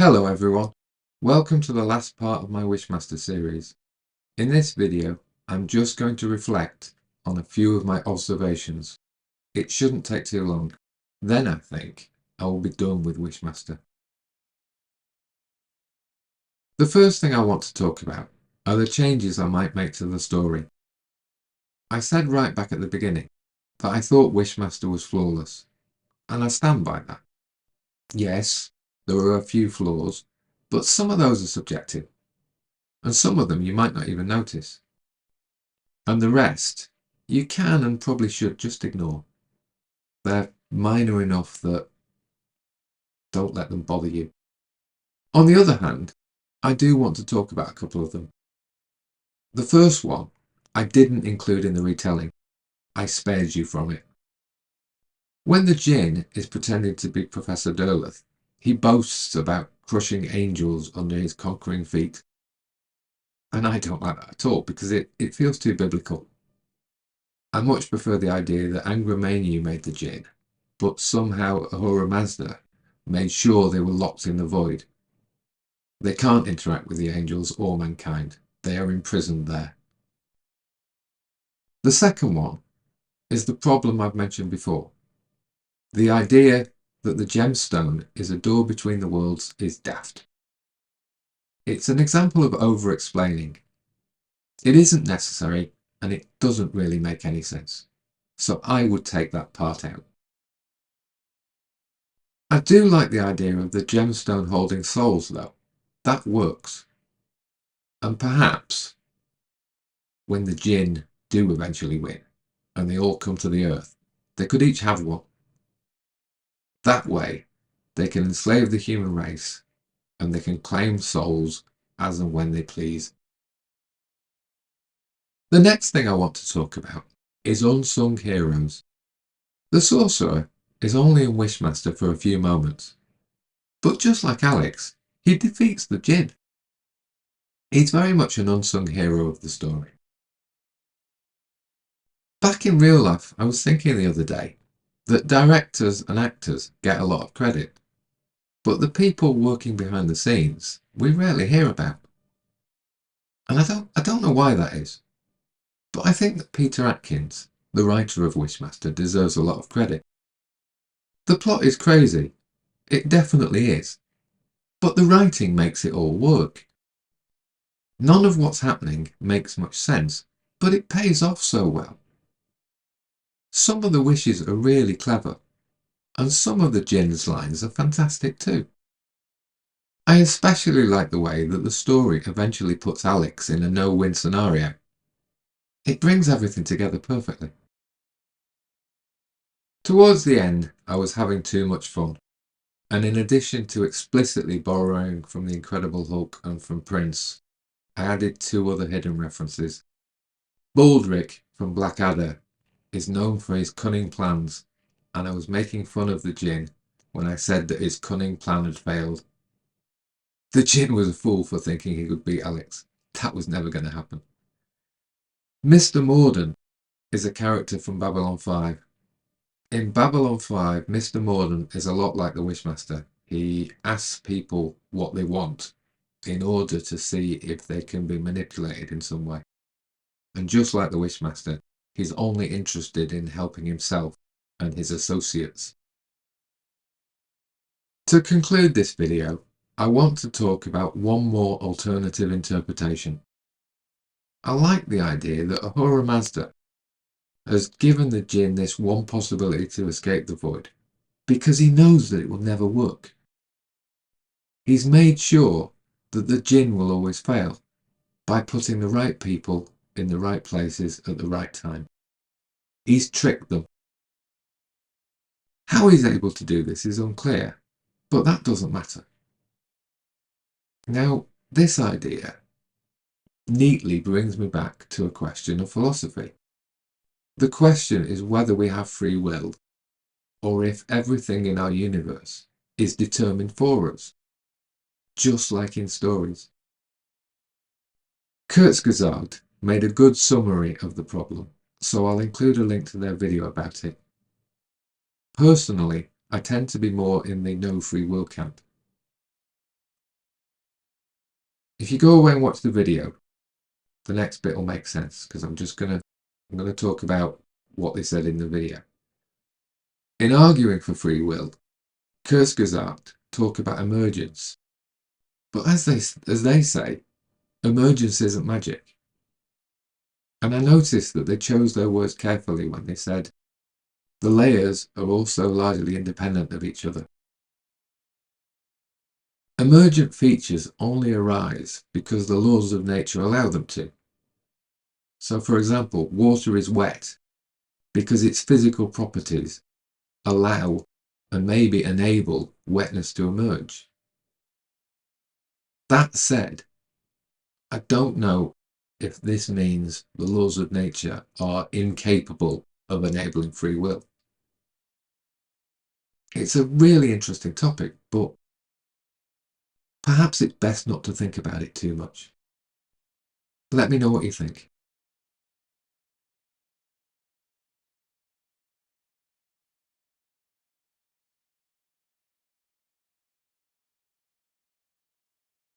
Hello everyone, welcome to the last part of my Wishmaster series. In this video, I'm just going to reflect on a few of my observations. It shouldn't take too long. Then I think I will be done with Wishmaster. The first thing I want to talk about are the changes I might make to the story. I said right back at the beginning that I thought Wishmaster was flawless, and I stand by that. Yes, there are a few flaws, but some of those are subjective. And some of them you might not even notice. And the rest, you can and probably should just ignore. They're minor enough that don't let them bother you. On the other hand, I do want to talk about a couple of them. The first one, I didn't include in the retelling. I spared you from it. When the Djinn is pretending to be Professor Derleth, he boasts about crushing angels under his conquering feet. And I don't like that at all because it feels too biblical. I much prefer the idea that Angra Mainyu made the Djinn, but somehow Ahura Mazda made sure they were locked in the void. They can't interact with the angels or mankind. They are imprisoned there. The second one is the problem I've mentioned before. The idea that the gemstone is a door between the worlds is daft. It's an example of over-explaining. It isn't necessary and it doesn't really make any sense. So I would take that part out. I do like the idea of the gemstone holding souls though. That works. And perhaps when the Djinn do eventually win and they all come to the earth, they could each have one. That way they can enslave the human race and they can claim souls as and when they please. The next thing I want to talk about is unsung heroes. The sorcerer is only in Wishmaster for a few moments, but just like Alex, he defeats the Djinn. He's very much an unsung hero of the story. Back in real life, I was thinking the other day that directors and actors get a lot of credit, but the people working behind the scenes we rarely hear about. And I don't know why that is, but I think that Peter Atkins, the writer of Wishmaster, deserves a lot of credit. The plot is crazy, it definitely is, but the writing makes it all work. None of what's happening makes much sense, but it pays off so well. Some of the wishes are really clever, and some of the Djinn's lines are fantastic too. I especially like the way that the story eventually puts Alex in a no-win scenario. It brings everything together perfectly. Towards the end, I was having too much fun, and in addition to explicitly borrowing from The Incredible Hulk and from Prince, I added two other hidden references. Baldric from Blackadder is known for his cunning plans, and I was making fun of the Djinn when I said that his cunning plan had failed. The Djinn was a fool for thinking he could beat Alex. That was never going to happen. Mr. Morden is a character from Babylon 5. In Babylon 5, Mr. Morden is a lot like the Wishmaster. He asks people what they want in order to see if they can be manipulated in some way. And just like the Wishmaster, he's only interested in helping himself and his associates. To conclude this video, I want to talk about one more alternative interpretation. I like the idea that Ahura Mazda has given the Djinn this one possibility to escape the void, because he knows that it will never work. He's made sure that the Djinn will always fail, by putting the right people in the right places at the right time. He's tricked them. How he's able to do this is unclear, but that doesn't matter. Now, this idea neatly brings me back to a question of philosophy. The question is whether we have free will, or if everything in our universe is determined for us, just like in stories. Kurzgesagt made a good summary of the problem, so I'll include a link to their video about it. Personally, I tend to be more in the no free will camp. If you go away and watch the video, the next bit will make sense, because I'm going to talk about what they said in the video. In arguing for free will, Kierkegaard talk about emergence. But as they say, emergence isn't magic. And I noticed that they chose their words carefully when they said, the layers are also largely independent of each other. Emergent features only arise because the laws of nature allow them to. So for example, water is wet because its physical properties allow and maybe enable wetness to emerge. That said, I don't know if this means the laws of nature are incapable of enabling free will. It's a really interesting topic, but perhaps it's best not to think about it too much. Let me know what you think.